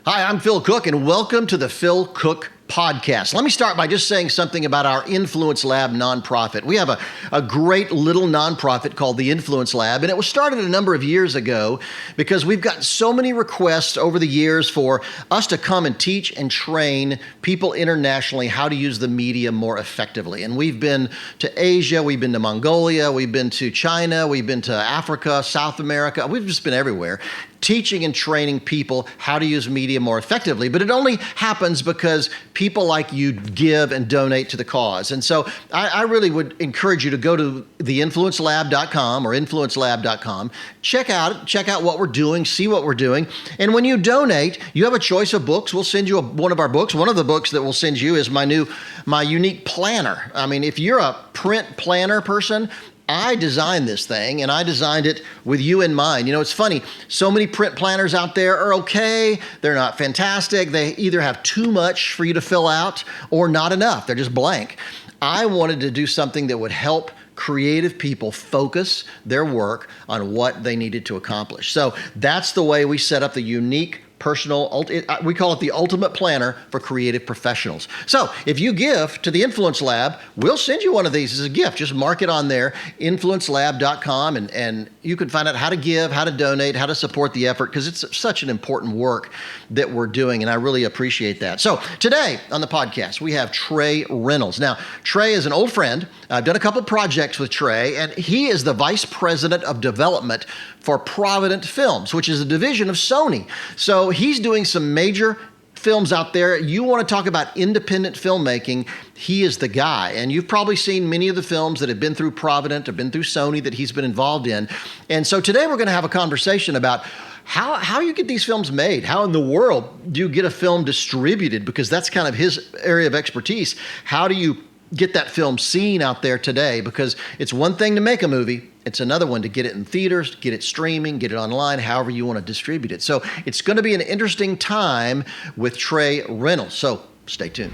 Hi, I'm Phil Cooke, and welcome to the Phil Cooke Podcast. Let me start by just saying something about our Influence Lab nonprofit. We have a great little nonprofit called the Influence Lab, and it was started a number of years ago because we've gotten so many requests over the years for us to come and teach and train people internationally how to use the media more effectively. And we've been to Asia, we've been to Mongolia, we've been to China, we've been to Africa, South America, we've just been everywhere, teaching and training people how to use media more effectively. But it only happens because people like you give and donate to the cause. And so I really would encourage you to go to theinfluencelab.com or influencelab.com, check out what we're doing, see what we're doing. And when you donate, you have a choice of books. We'll send you one of our books. One of the books that we'll send you is my unique planner. I mean, if you're a print planner person, I designed this thing, and I designed it with you in mind. You know, it's funny. So many print planners out there are okay. They're not fantastic. They either have too much for you to fill out or not enough. They're just blank. I wanted to do something that would help creative people focus their work on what they needed to accomplish. So that's the way we set up the unique personal, we call it the ultimate planner for creative professionals. So if you give to the Influence Lab, we'll send you one of these as a gift. Just mark it on there, influencelab.com, and you can find out how to give, how to donate, how to support the effort, because it's such an important work that we're doing, and I really appreciate that. So today on the podcast, we have Trey Reynolds. Now, Trey is an old friend. I've done a couple projects with Trey, and he is the Vice President of Development for Provident Films, which is a division of Sony. So he's doing some major films out there. You want to talk about independent filmmaking, he is the guy. And you've probably seen many of the films that have been through Provident or been through Sony that he's been involved in. And so today we're going to have a conversation about how you get these films made. How in the world do you get a film distributed? Because that's kind of his area of expertise. How do you get that film seen out there today? Because it's one thing to make a movie. It's another one to get it in theaters, get it streaming, get it online, however you want to distribute it. So it's going to be an interesting time with Trey Reynolds. So stay tuned.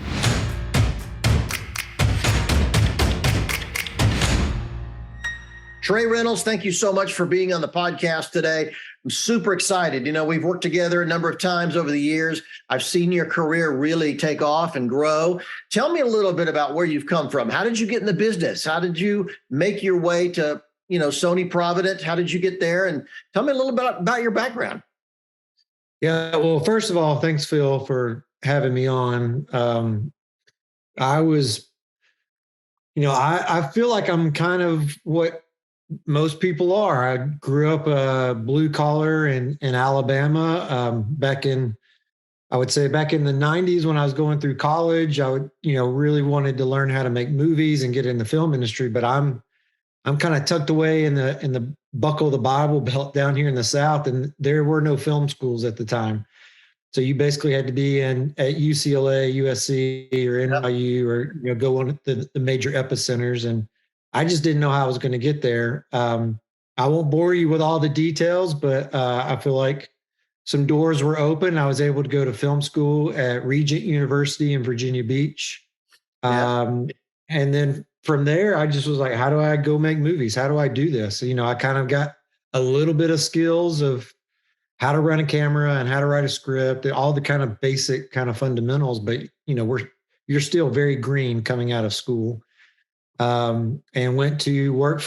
Trey Reynolds, thank you so much for being on the podcast today. I'm super excited. You know, we've worked together a number of times over the years. I've seen your career really take off and grow. Tell me a little bit about where you've come from. How did you get in the business? How did you make your way to, Sony Provident? How did you get there? And tell me a little bit about your background. Yeah, well, first of all, thanks, Phil, for having me on. I feel like I'm kind of what most people are. I grew up blue collar in Alabama back in the 90s when I was going through college. I really wanted to learn how to make movies and get in the film industry, but I'm kind of tucked away in the buckle of the Bible Belt down here in the South, and there were no film schools at the time. So you basically had to be at UCLA, USC, or NYU, or go on the major epicenters. And I just didn't know how I was going to get there. I won't bore you with all the details, but I feel like some doors were open. I was able to go to film school at Regent University in Virginia Beach. And then from there, I just was like, how do I go make movies? How do I do this? I kind of got a little bit of skills of how to run a camera and how to write a script, and all the kind of basic kind of fundamentals, but you're still very green coming out of school. And went to work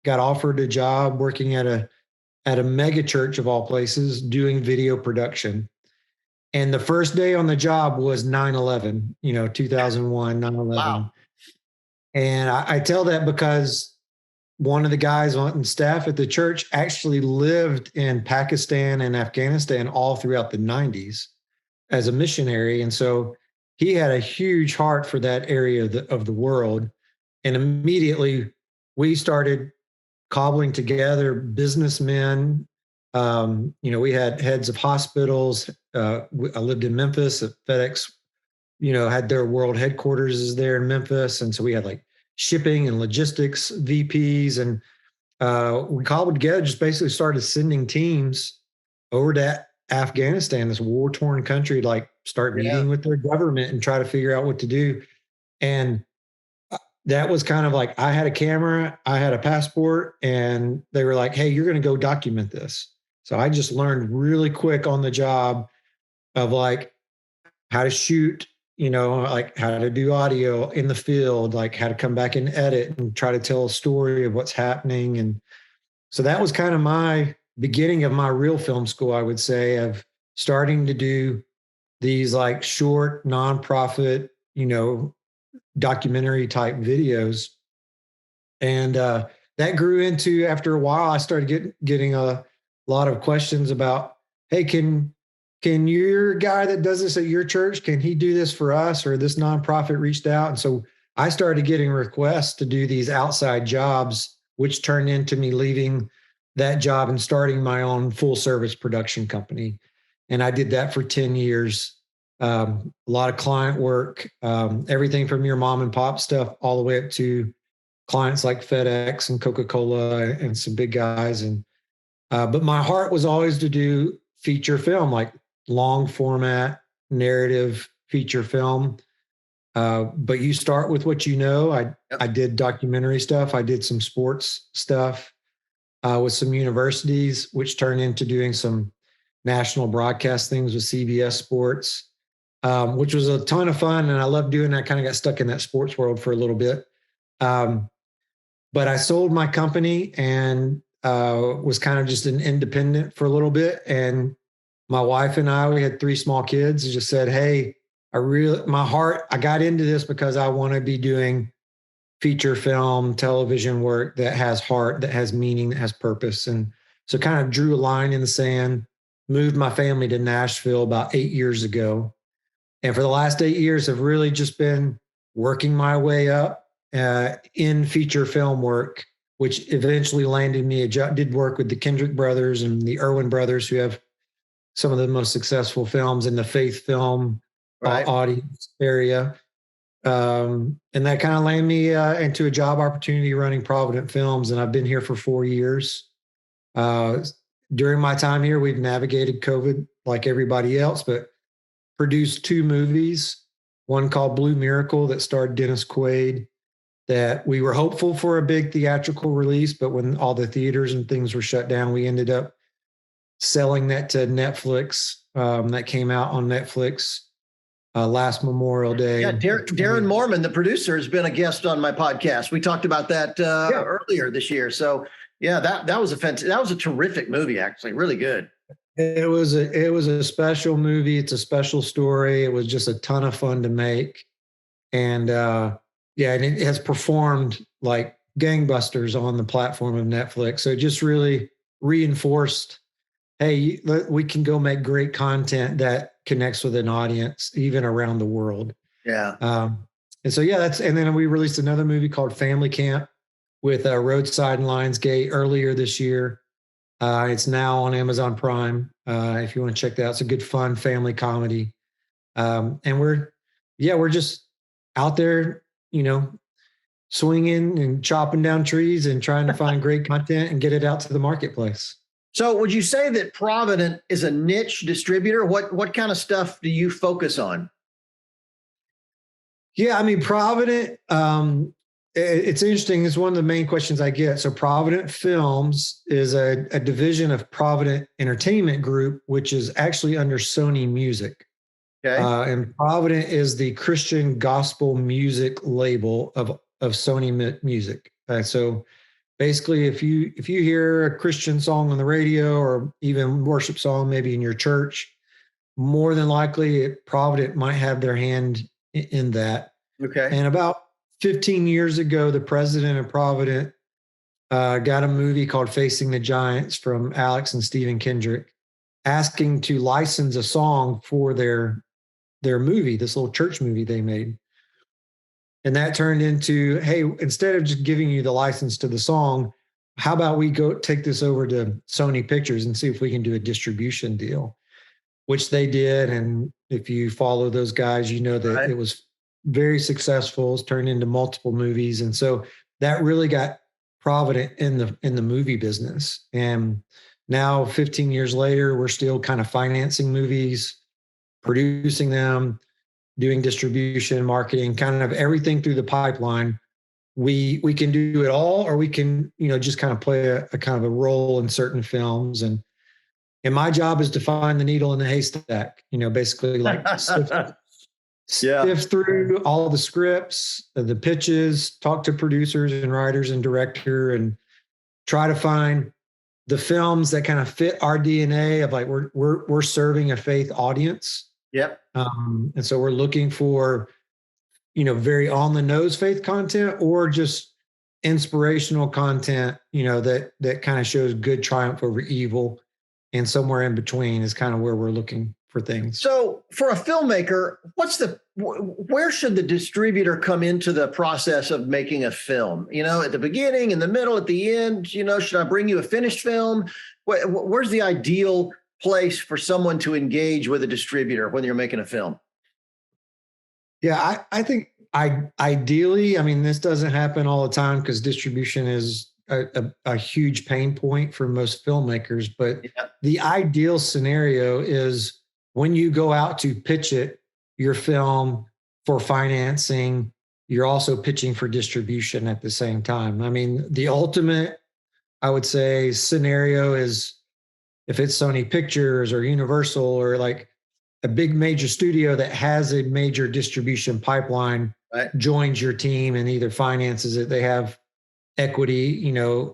got offered a job working at a mega church of all places, doing video production. And the first day on the job was 9/11, 2001, 9/11. Wow. And I tell that because one of the guys on staff at the church actually lived in Pakistan and Afghanistan all throughout the 90s as a missionary. And so he had a huge heart for that area of the world. And immediately we started cobbling together businessmen. We had heads of hospitals. I lived in Memphis at FedEx, had their world headquarters is there in Memphis. And so we had like shipping and logistics VPs, and we cobbled together, just basically started sending teams over to Afghanistan, this war-torn country, to like start meeting with their government and try to figure out what to do. And that was kind of like, I had a camera, I had a passport, and they were like, hey, you're going to go document this. So I just learned really quick on the job of like how to shoot, like how to do audio in the field, like how to come back and edit and try to tell a story of what's happening. And so that was kind of my beginning of my real film school, I would say, of starting to do these like short nonprofit, documentary type videos. And that grew into, after a while, I started getting a lot of questions about, hey, can your guy that does this at your church, can he do this for us? Or this nonprofit reached out. And so I started getting requests to do these outside jobs, which turned into me leaving that job and starting my own full service production company. And I did that for 10 years. A lot of client work, everything from your mom and pop stuff all the way up to clients like FedEx and Coca-Cola and some big guys. And but my heart was always to do feature film, like long format narrative feature film. But you start with what you know. I did documentary stuff. I did some sports stuff with some universities, which turned into doing some national broadcast things with CBS Sports, which was a ton of fun. And I loved doing that. Kind of got stuck in that sports world for a little bit. But I sold my company and was kind of just an independent for a little bit. And my wife and I, we had 3 small kids, and just said, hey, I got into this because I want to be doing feature film, television work that has heart, that has meaning, that has purpose. And so kind of drew a line in the sand, moved my family to Nashville about 8 years ago. And for the last 8 years have really just been working my way up in feature film work, which eventually landed me a job. Did work with the Kendrick brothers and the Irwin brothers, who have some of the most successful films in the faith film audience area. And that kind of landed me into a job opportunity running Provident Films. And I've been here for 4 years. During my time here, we've navigated COVID like everybody else, but produced 2 movies, one called Blue Miracle that starred Dennis Quaid, that we were hopeful for a big theatrical release, but when all the theaters and things were shut down, we ended up selling that to Netflix. That came out on Netflix last Memorial Day. Yeah, Darren Mormon, the producer, has been a guest on my podcast. We talked about that earlier this year. So yeah, that was a terrific movie, actually, really good. It was a special movie. It's a special story. It was just a ton of fun to make, and and it has performed like gangbusters on the platform of Netflix. So it just really reinforced, hey, we can go make great content that connects with an audience, even around the world. Yeah. And so, and then we released another movie called Family Camp with Roadside and Lionsgate earlier this year. It's now on Amazon Prime. If you want to check that out, it's a good, fun family comedy. And we're just out there, swinging and chopping down trees and trying to find great content and get it out to the marketplace. So would you say that Provident is a niche distributor? What kind of stuff do you focus on? Yeah, I mean, Provident, it's interesting. It's one of the main questions I get. So Provident Films is a division of Provident Entertainment Group, which is actually under Sony Music. Okay. And Provident is the Christian gospel music label of Sony Music. So basically, if you hear a Christian song on the radio or even worship song, maybe in your church, more than likely Provident might have their hand in that. Okay. And about 15 years ago, the president of Provident got a movie called Facing the Giants from Alex and Stephen Kendrick, asking to license a song for their movie, this little church movie they made. And that turned into, hey, instead of just giving you the license to the song, how about we go take this over to Sony Pictures and see if we can do a distribution deal, which they did. And if you follow those guys, you know that It was very successful. It's turned into multiple movies. And so that really got Provident in the movie business. And now 15 years later, we're still kind of financing movies, producing them, doing distribution, marketing, kind of everything through the pipeline. We can do it all, or we can, just kind of play a kind of a role in certain films. And And my job is to find the needle in the haystack, basically like sift through all the scripts, the pitches, talk to producers and writers and director, and try to find the films that kind of fit our DNA of like we're serving a faith audience. Yep. And so we're looking for, very on the nose faith content, or just inspirational content, that kind of shows good triumph over evil, and somewhere in between is kind of where we're looking for things. So for a filmmaker, where should the distributor come into the process of making a film? At the beginning, in the middle, at the end, should I bring you a finished film? Where's the ideal place for someone to engage with a distributor when you're making a film? Yeah, I think ideally, I mean, this doesn't happen all the time because distribution is a huge pain point for most filmmakers. But the ideal scenario is when you go out to pitch your film for financing, you're also pitching for distribution at the same time. I mean, the ultimate, I would say, scenario is if it's Sony Pictures or Universal or like a big major studio that has a major distribution pipeline, right, joins your team and either finances it. They have equity,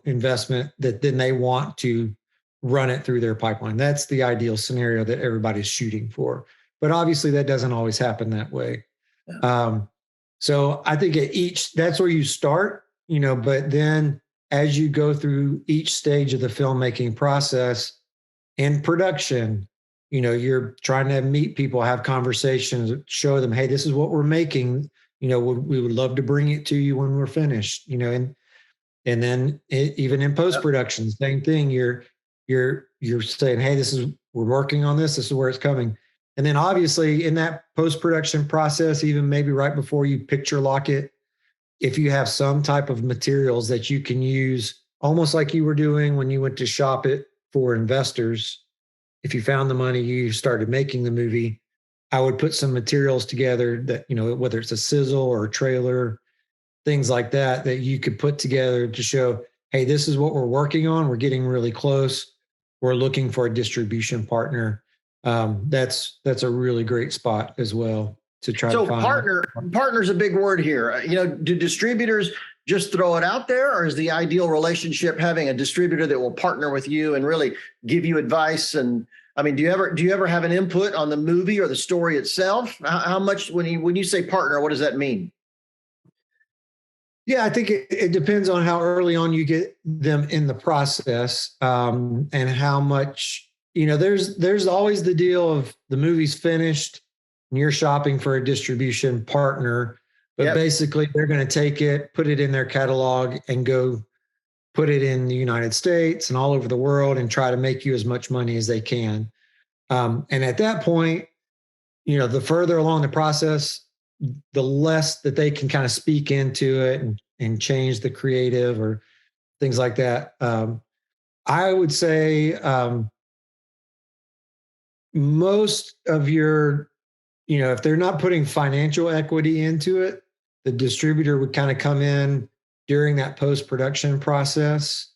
investment that then they want to run it through their pipeline. That's the ideal scenario that everybody's shooting for. But obviously that doesn't always happen that way. Yeah. So I think that's where you start, but then as you go through each stage of the filmmaking process in production, you're trying to meet people, have conversations, show them, hey, this is what we're making. We would love to bring it to you when we're finished, and then even in post-production, same thing. You're saying, hey, we're working on this. This is where it's coming. And then obviously in that post-production process, even maybe right before you picture lock it, if you have some type of materials that you can use, almost like you were doing when you went to shop it for investors, if you found the money, you started making the movie, I would put some materials together that, whether it's a sizzle or a trailer, things like that you could put together to show, hey, this is what we're working on. We're getting really close. We're looking for a distribution partner. That's a really great spot as well to try to find. Partner's a big word here. Do distributors just throw it out there, or is the ideal relationship having a distributor that will partner with you and really give you advice? And I mean, do you ever have an input on the movie or the story itself? How much, when you say partner, what does that mean? Yeah, I think it depends on how early on you get them in the process, and how much, there's always the deal of the movie's finished and you're shopping for a distribution partner, but basically they're going to take it, put it in their catalog and go put it in the United States and all over the world and try to make you as much money as they can. And at that point, the further along the process, the less that they can kind of speak into it and change the creative or things like that. I would say most of your, if they're not putting financial equity into it, the distributor would kind of come in during that post-production process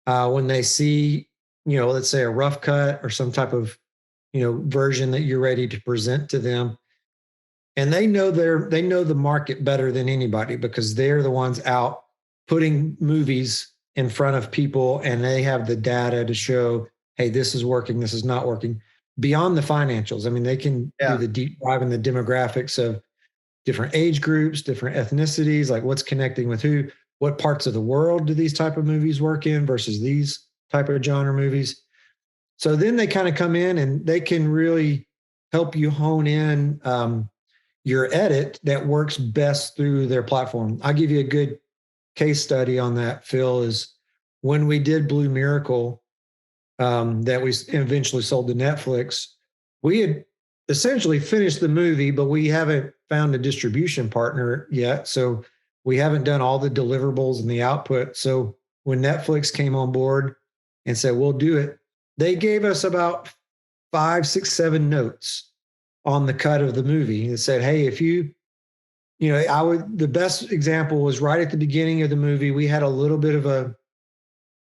when they see, let's say a rough cut or some type of, version that you're ready to present to them. And they know the market better than anybody because they're the ones out putting movies in front of people, and they have the data to show, hey, this is working, this is not working. Beyond the financials, I mean, they can do the deep dive in the demographics of different age groups, different ethnicities, like what's connecting with who, what parts of the world do these type of movies work in versus these type of genre movies. So then they kind of come in and they can really help you hone in your edit that works best through their platform. I'll give you a good case study on that, Phil, is when we did Blue Miracle, that we eventually sold to Netflix, we had essentially finished the movie, but we haven't found a distribution partner yet. So we haven't done all the deliverables and the output. So when Netflix came on board and said, we'll do it, they gave us about 5, 6, 7 notes on the cut of the movie. It said, hey, if the best example was right at the beginning of the movie. We had a little bit of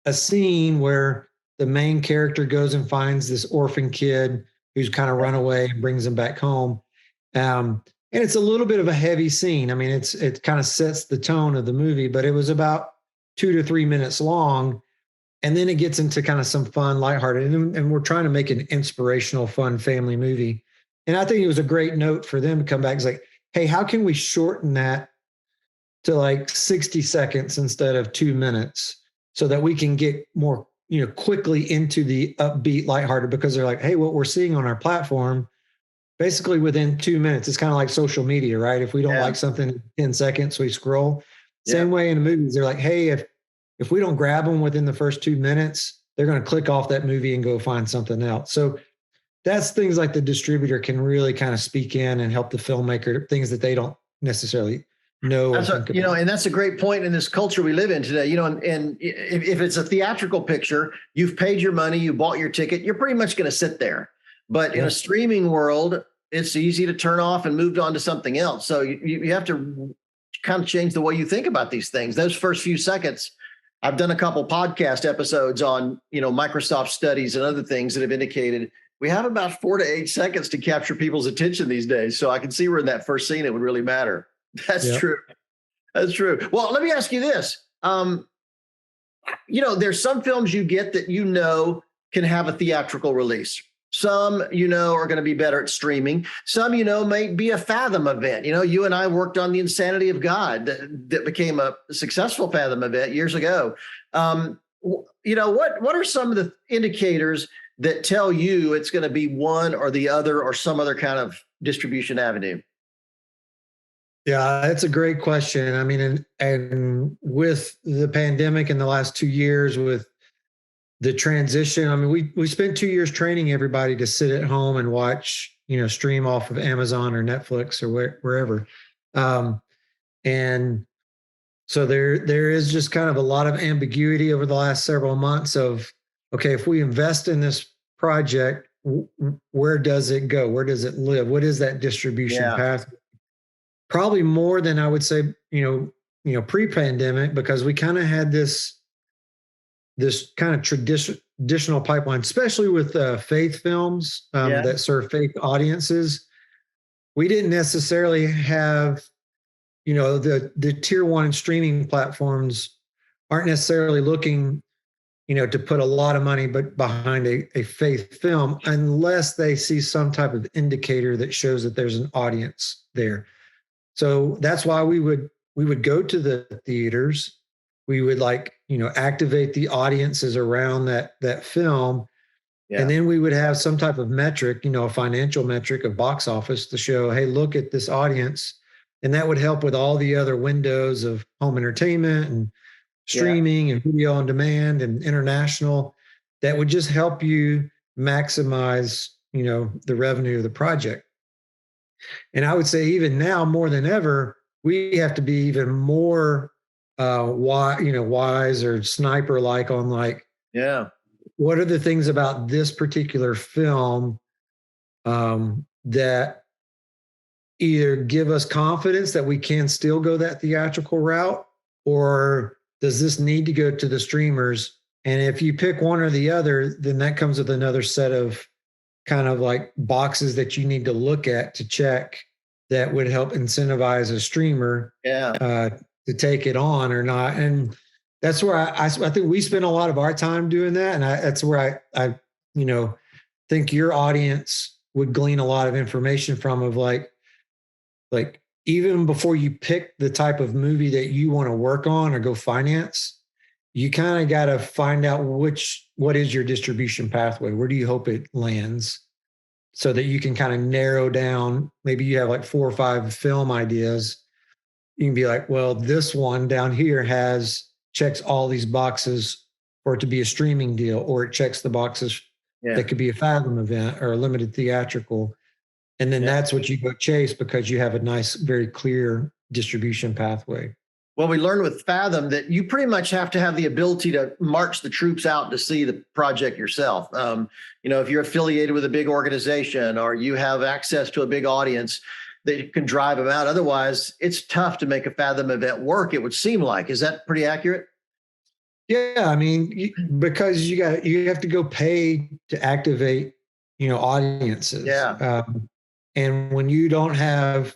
a scene where the main character goes and finds this orphan kid who's kind of run away and brings him back home. And it's a little bit of a heavy scene. I mean, it kind of sets the tone of the movie, but it was about 2 to 3 minutes long. And then it gets into kind of some fun, lighthearted, and we're trying to make an inspirational, fun family movie. And I think it was a great note for them to come back. It's like, hey, how can we shorten that to like 60 seconds instead of 2 minutes so that we can get more, quickly into the upbeat, lighthearted, because they're like, hey, what we're seeing on our platform, basically within 2 minutes, it's kind of like social media, right? If we don't like something in 10 seconds, we scroll. Same way in the movies. They're like, hey, if we don't grab them within the first 2 minutes, they're going to click off that movie and go find something else. So that's things like the distributor can really kind of speak in and help the filmmaker, things that they don't necessarily know. And that's a great point in this culture we live in today. And if it's a theatrical picture, you've paid your money, you bought your ticket, you're pretty much going to sit there. But in a streaming world, it's easy to turn off and move on to something else. So you have to kind of change the way you think about these things. Those first few seconds, I've done a couple podcast episodes on, Microsoft studies and other things that have indicated we have about 4 to 8 seconds to capture people's attention these days. So I can see where in that first scene, it would really matter. That's true. That's true. Well, let me ask you this. There's some films you get that can have a theatrical release. Some, are going to be better at streaming. Some, may be a Fathom event. You and I worked on The Insanity of God that became a successful Fathom event years ago. What are some of the indicators that tell you it's going to be one or the other or some other kind of distribution avenue? Yeah, that's a great question. I mean, and with the pandemic in the last 2 years, with the transition, I mean, we spent 2 years training everybody to sit at home and watch, stream off of Amazon or Netflix or wherever. And so there is just kind of a lot of ambiguity over the last several months of, okay, if we invest in this project, where does it go? Where does it live? What is that distribution path? Probably more than I would say, pre-pandemic, because we kind of had this kind of traditional pipeline, especially with faith films that serve faith audiences. We didn't necessarily have, the tier one streaming platforms aren't necessarily looking, to put a lot of money behind a faith film unless they see some type of indicator that shows that there's an audience there. So that's why we would go to the theaters. We would activate the audiences around that film. Yeah. And then we would have some type of metric, a financial metric of box office to show, hey, look at this audience. And that would help with all the other windows of home entertainment and streaming and video on demand and international. That would just help you maximize, the revenue of the project. And I would say even now more than ever, we have to be even more wise or sniper like on what are the things about this particular film that either give us confidence that we can still go that theatrical route, or does this need to go to the streamers? And if you pick one or the other, then that comes with another set of kind of like boxes that you need to look at to check that would help incentivize a streamer to take it on or not. And that's where I think we spend a lot of our time doing that. And that's where I think your audience would glean a lot of information from of like even before you pick the type of movie that you want to work on or go finance, you kind of got to find out what is your distribution pathway? Where do you hope it lands? So that you can kind of narrow down, maybe you have like 4 or 5 film ideas. You can be like, well, this one down here checks all these boxes for it to be a streaming deal, or it checks the boxes that could be a Fathom event or a limited theatrical. And then that's what you go chase because you have a nice, very clear distribution pathway. Well, we learned with Fathom that you pretty much have to have the ability to march the troops out to see the project yourself. If you're affiliated with a big organization or you have access to a big audience, that can drive them out. Otherwise, it's tough to make a Fathom event work, it would seem like. Is that pretty accurate? Yeah, I mean, because you have to go pay to activate, audiences. Yeah, And when you don't have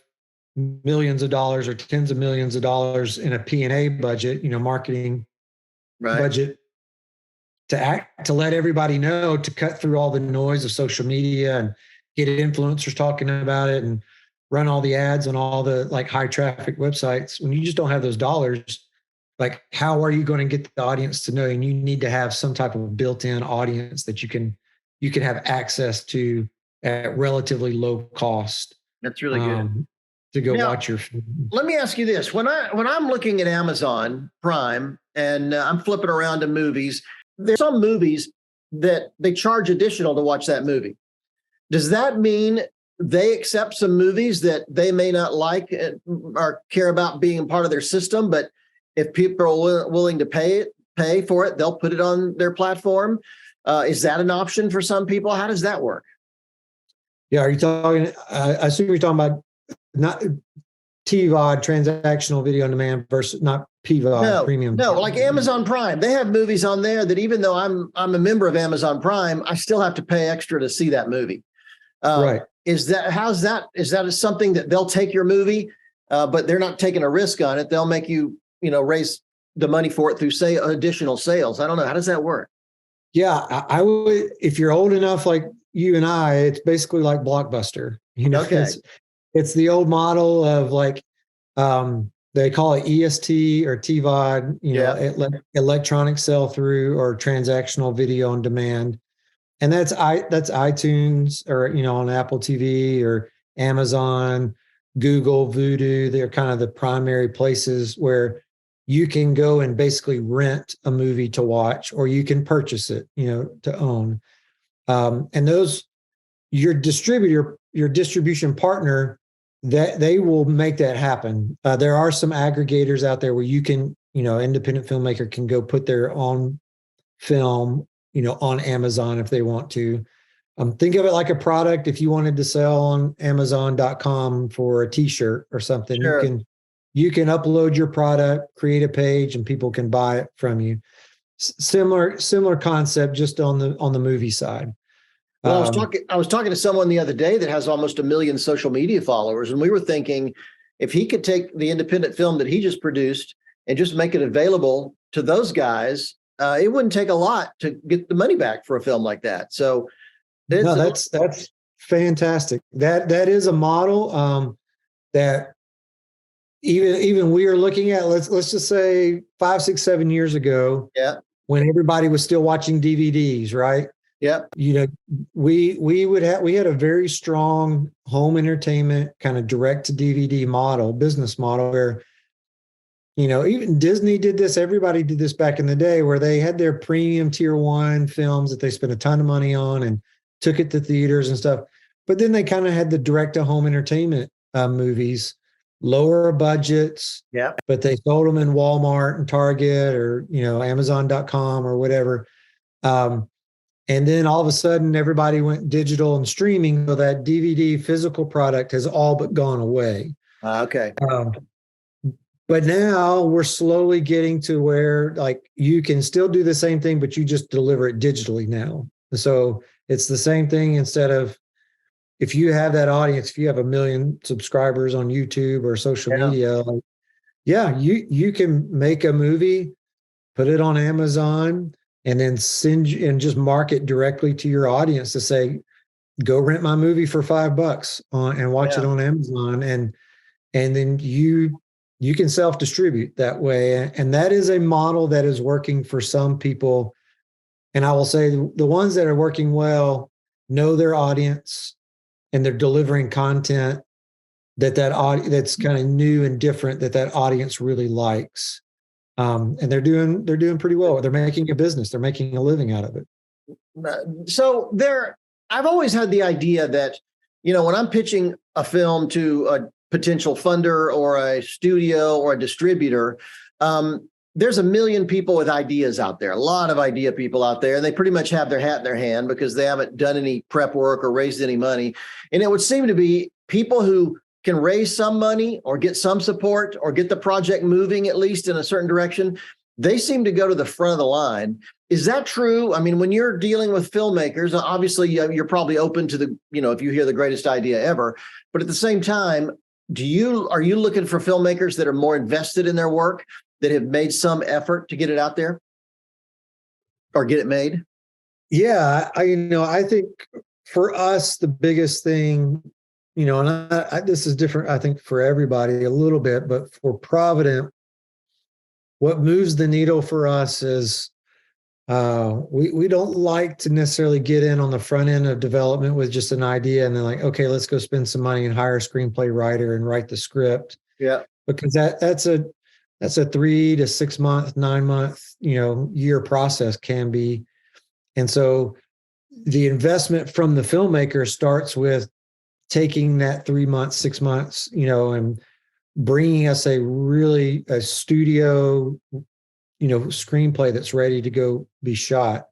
millions of dollars or tens of millions of dollars in a P&A budget, marketing right. budget to let everybody know, to cut through all the noise of social media and get influencers talking about it and run all the ads on all the like high traffic websites. When you just don't have those dollars, like how are you going to get the audience to know? And you need to have some type of built-in audience that you can have access to at relatively low cost, That's really good. um, to go Now, watch your film. let me ask you this: when I'm looking at Amazon Prime and I'm flipping around to movies, there's some movies that they charge additional to watch that movie. Does that mean they accept some movies that they may not like or care about being part of their system, but if people are willing to pay for it, they'll put it on their platform? Is that an option for some people? How does that work? Yeah, are you talking? I assume you're talking about not TVOD, transactional video on demand, versus not PVOD, No, premium. no, like Amazon Prime, they have movies on there that even though I'm a member of Amazon Prime, I still have to pay extra to see that movie. Right. Is that something that they'll take your movie, but they're not taking a risk on it? They'll make you, raise the money for it through say additional sales. I don't know. How does that work? Yeah, I would, if you're old enough like you and I, it's basically like Blockbuster. Okay. It's the old model of like, they call it EST or TVOD, Yeah. electronic sell through or transactional video on demand. And that's iTunes or, on Apple TV or Amazon, Google, Vudu. They're kind of the primary places where you can go and basically rent a movie to watch, or you can purchase it, to own. And those, your distribution partner, that they will make that happen. There are some aggregators out there where you can, independent filmmaker can go put their own film, on Amazon if they want to. Think of it like a product. If you wanted to sell on Amazon.com for a T-shirt or something, Sure. you can upload your product, create a page, and people can buy it from you. Similar concept, just on the movie side. Well, I was talking to someone the other day that has almost 1 million social media followers, and we were thinking if he could take the independent film that he just produced and just make it available to those guys, it wouldn't take a lot to get the money back for a film like that. So No, that's fantastic. That is a model, that even we are looking at. Let's just say 5, 6, 7 years ago, yeah, when everybody was still watching DVDs, right? yeah, We had a very strong home entertainment kind of direct to DVD model, business model, where even Disney did this. Everybody did this back in the day, where they had their premium tier 1 films that they spent a ton of money on and took it to theaters and stuff. But then they kind of had the direct to home entertainment movies, lower budgets, yeah, but they sold them in Walmart and Target or, Amazon.com or whatever. And then all of a sudden, everybody went digital and streaming. So that DVD physical product has all but gone away. okay, But now we're slowly getting to where like you can still do the same thing, but you just deliver it digitally now. So it's the same thing. Instead of, if you have that audience, if you have 1 million subscribers on YouTube or social yeah, media, like, yeah, you can make a movie, put it on Amazon, and then and just market directly to your audience to say, go rent my movie for $5 and watch it yeah. on Amazon. And then you can self-distribute that way. And that is a model that is working for some people. And I will say the ones that are working well know their audience, and they're delivering content that's kind of new and different that audience really likes. And they're doing pretty well. They're making a business. They're making a living out of it. So I've always had the idea that, when I'm pitching a film to a potential funder or a studio or a distributor, there's 1 million people with ideas out there, a lot of idea people out there, and they pretty much have their hat in their hand because they haven't done any prep work or raised any money. And it would seem to be people who can raise some money or get some support or get the project moving at least in a certain direction. they seem to go to the front of the line. Is that true? I mean, when you're dealing with filmmakers, obviously you're probably open to the, if you hear the greatest idea ever, but at the same time, are you looking for filmmakers that are more invested in their work, that have made some effort to get it out there or get it made? Yeah, I think for us, the biggest thing, and this is different, I think, for everybody a little bit, but for Provident, what moves the needle for us is we don't like to necessarily get in on the front end of development with just an idea and then like, okay, let's go spend some money and hire a screenplay writer and write the script. Yeah, because that's a 3 to 6 month, 9 month, year process can be. And so the investment from the filmmaker starts with taking that 3 months, 6 months, and bringing us a studio, screenplay that's ready to go be shot,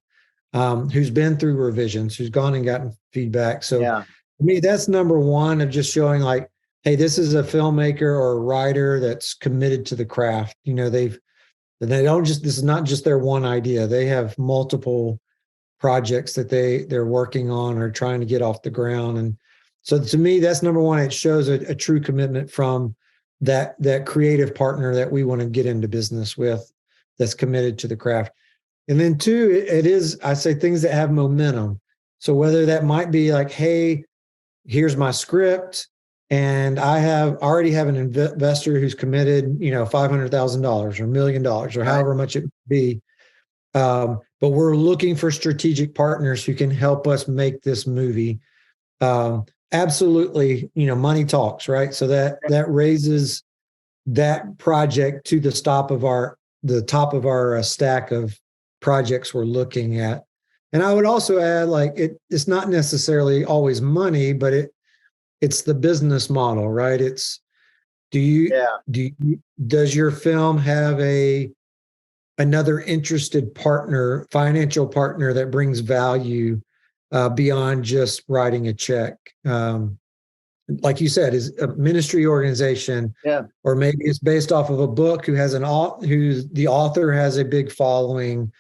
who's been through revisions, who's gone and gotten feedback. So yeah. to me, that's number one of just showing like, hey, this is a filmmaker or a writer that's committed to the craft. They don't just, this is not just their one idea. They have multiple projects that they're working on or trying to get off the ground. And so to me, that's number one. It shows a true commitment from that creative partner that we want to get into business with, that's committed to the craft. And then two, it is, I say, things that have momentum. So whether that might be like, hey, here's my script, and I already have an investor who's committed, $500,000 or $1 million or however much it would be. But we're looking for strategic partners who can help us make this movie. Absolutely, money talks, right? So that raises that project to the top of our stack of projects we're looking at. And I would also add, like, it's not necessarily always money, but it's the business model, right? It's does your film have another interested partner, financial partner that brings value beyond just writing a check? Like you said, is a ministry organization, or maybe it's based off of a book whose the author has a big following.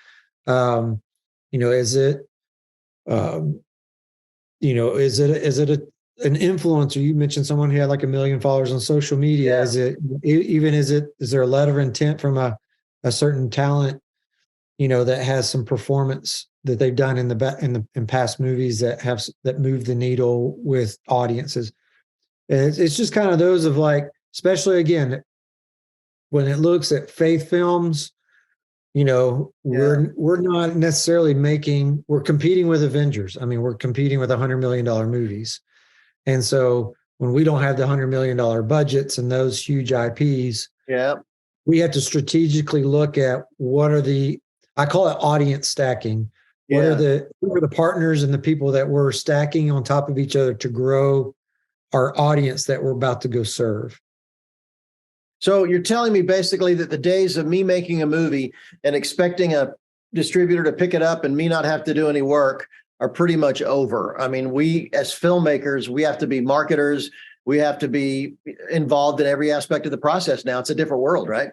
Is it an influencer? You mentioned someone who had like 1 million followers on social media. Is there a letter of intent from a certain talent, that has some performance that they've done in past movies that move the needle with audiences? And it's just kind of those of like, especially again, when it looks at faith films, we're not necessarily we're competing with Avengers. I mean, we're competing with $100 million movies. And so when we don't have the $100 million budgets and those huge IPs, we have to strategically look at I call it audience stacking. Who are the partners and the people that we're stacking on top of each other to grow our audience that we're about to go serve? So you're telling me basically that the days of me making a movie and expecting a distributor to pick it up and me not have to do any work are pretty much over. I mean, we as filmmakers, we have to be marketers. We have to be involved in every aspect of the process now. It's a different world, right?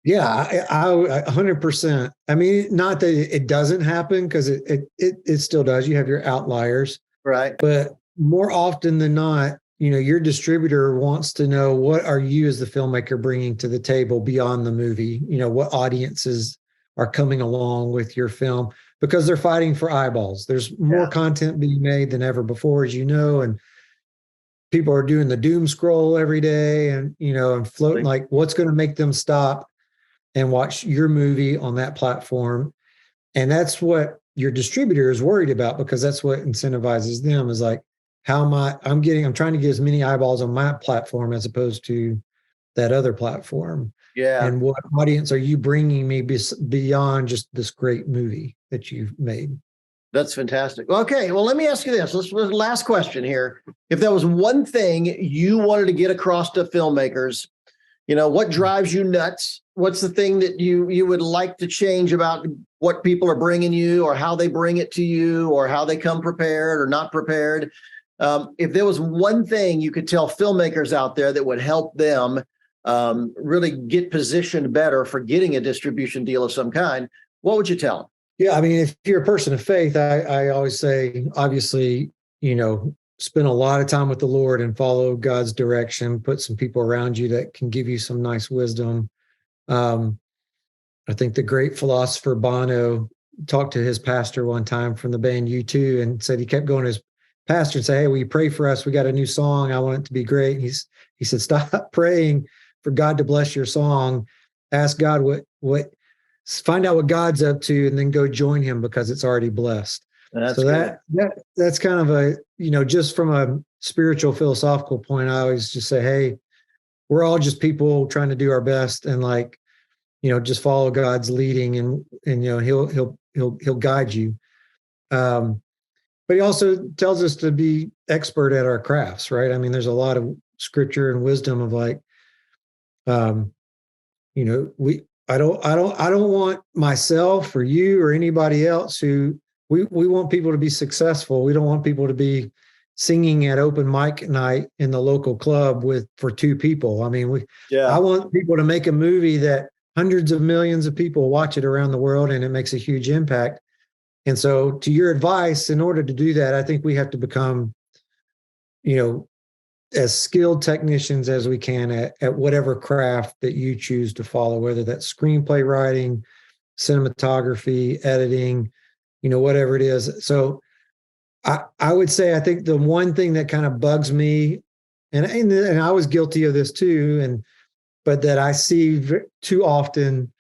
Yeah, I 100%. I mean, not that it doesn't happen, because it still does. You have your outliers. Right. But more often than not, your distributor wants to know, what are you as the filmmaker bringing to the table beyond the movie? What audiences are coming along with your film, because they're fighting for eyeballs. There's more content being made than ever before, as you know, and people are doing the doom scroll every day and, and floating like, what's going to make them stop and watch your movie on that platform? And that's what your distributor is worried about, because that's what incentivizes them, is like, I'm trying to get as many eyeballs on my platform as opposed to that other platform. Yeah. And what audience are you bringing me beyond just this great movie that you've made? That's fantastic. Okay. Well, let me ask you this. Last question here. If there was one thing you wanted to get across to filmmakers, what drives you nuts? What's the thing that you would like to change about what people are bringing you, or how they bring it to you, or how they come prepared or not prepared? If there was one thing you could tell filmmakers out there that would help them really get positioned better for getting a distribution deal of some kind, what would you tell them? Yeah, I mean, if you're a person of faith, I always say, obviously, spend a lot of time with the Lord and follow God's direction. Put some people around you that can give you some nice wisdom. I think the great philosopher Bono talked to his pastor one time from the band U2 and said he kept going to his pastor and say, "Hey, will you pray for us? We got a new song. I want it to be great." And he said, "Stop praying for God to bless your song. Ask God what find out what God's up to, and then go join him because it's already blessed." That's So good. that's kind of a, just from a spiritual philosophical point, I always just say, hey, we're all just people trying to do our best, and just follow God's leading, and he'll guide you. But he also tells us to be expert at our crafts, right? I mean, there's a lot of scripture and wisdom of um, I don't want myself or you or anybody else who we want people to be successful. We don't want people to be singing at open mic night in the local club for two people. I mean, I want people to make a movie that hundreds of millions of people watch it around the world, and it makes a huge impact. And so, to your advice, in order to do that, I think we have to become, as skilled technicians as we can at whatever craft that you choose to follow, whether that's screenplay writing, cinematography, editing, whatever it is. So I would say, I think the one thing that kind of bugs me, and I was guilty of this too, but that I see too often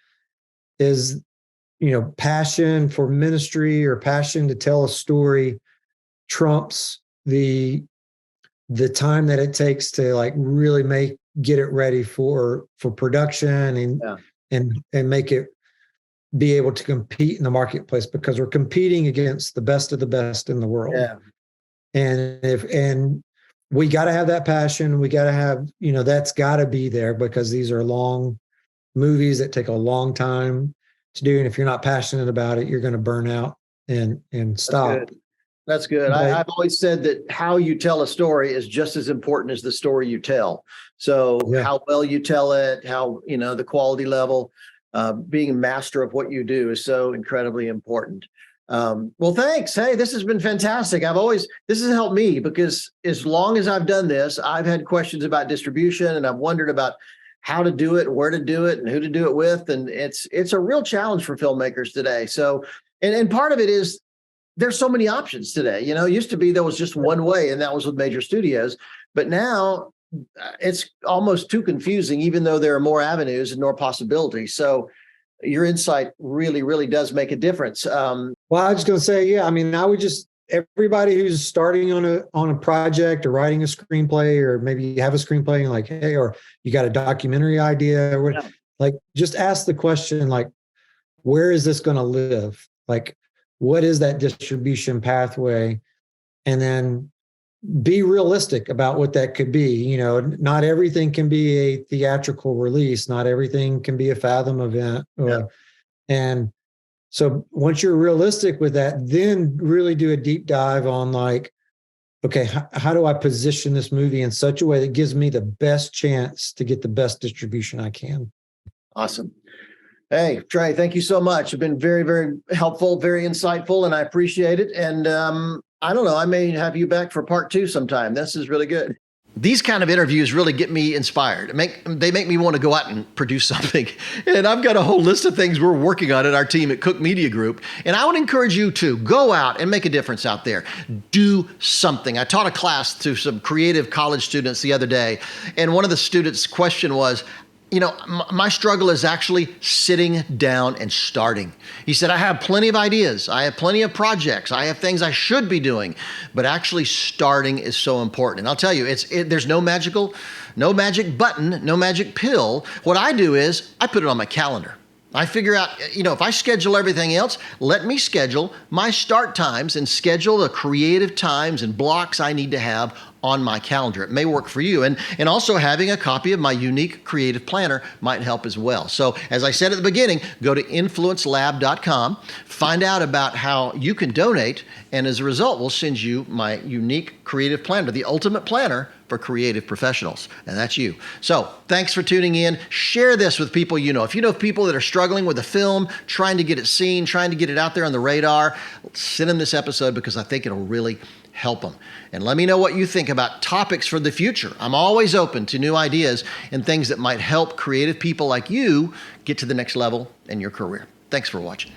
is, passion for ministry or passion to tell a story trumps the time that it takes to really get it ready for production and make it be able to compete in the marketplace, because we're competing against the best of the best in the world. Yeah. And we got to have that passion. We got to have, that's got to be there, because these are long movies that take a long time to do. And if you're not passionate about it, you're going to burn out and stop. That's good. I've always said that how you tell a story is just as important as the story you tell. So how well you tell it, how, the quality level, being a master of what you do is so incredibly important. Well, thanks. Hey, this has been fantastic. This has helped me, because as long as I've done this, I've had questions about distribution, and I've wondered about how to do it, where to do it, and who to do it with. And it's a real challenge for filmmakers today. So, and part of it is, there's so many options today. It used to be there was just one way, and that was with major studios. But now it's almost too confusing, even though there are more avenues and more possibilities. So your insight really, really does make a difference. Well, I was going to say, I mean, I would everybody who's starting on a project or writing a screenplay, or maybe you have a screenplay and hey, or you got a documentary idea, or just ask the question, where is this going to live? What is that distribution pathway? And then be realistic about what that could be. Not everything can be a theatrical release. Not everything can be a Fathom event. And so once you're realistic with that, then really do a deep dive on okay, how do I position this movie in such a way that gives me the best chance to get the best distribution I can? Awesome. Hey, Trey, thank you so much. You've been very, very helpful, very insightful, and I appreciate it. And I don't know, I may have you back for part 2 sometime. This is really good. These kind of interviews really get me inspired. They make me want to go out and produce something. And I've got a whole list of things we're working on at our team at Cooke Media Group. And I would encourage you to go out and make a difference out there. Do something. I taught a class to some creative college students the other day. And one of the students' question was, my struggle is actually sitting down and starting. He said, I have plenty of ideas. I have plenty of projects. I have things I should be doing, but actually starting is so important. And I'll tell you, there's no magic button, no magic pill. What I do is I put it on my calendar. I figure out, if I schedule everything else, let me schedule my start times and schedule the creative times and blocks I need to have on my calendar. It may work for you. And also having a copy of my unique creative planner might help as well. So as I said at the beginning, go to influencelab.com, find out about how you can donate, and as a result, we'll send you my unique creative planner, the ultimate planner for creative professionals. And that's you. So thanks for tuning in. Share this with people you know. If you know people that are struggling with a film, trying to get it seen, trying to get it out there on the radar, send them this episode because I think it'll really help them. And let me know what you think about topics for the future. I'm always open to new ideas and things that might help creative people like you get to the next level in your career. Thanks for watching.